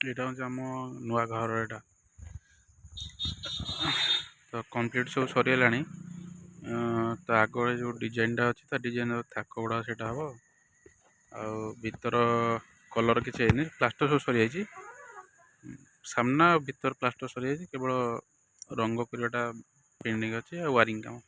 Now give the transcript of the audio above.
ଏଇଟା ହେଉଛି ଆମ ନୂଆ ଘର। ଏଇଟା ତ କମ୍ପ୍ଲିଟ୍ ସବୁ ସରିଗଲାଣି। ତ ଆଗରେ ଯେଉଁ ଡିଜାଇନଟା ଅଛି ତା ଡିଜାଇନର ଥାକ ଗୁଡ଼ା ସେଇଟା ହେବ। ଆଉ ଭିତର କଲର୍ କିଛି ହେଇନି, ପ୍ଲାଷ୍ଟର ସବୁ ସରିଯାଇଛି। ସାମ୍ନା ଭିତର ପ୍ଲାଷ୍ଟର ସରିଯାଇଛି, କେବଳ ରଙ୍ଗ କରିବାଟା ପେଣ୍ଡିଂ ଅଛି ଆଉ ୱାରିଂ କାମ।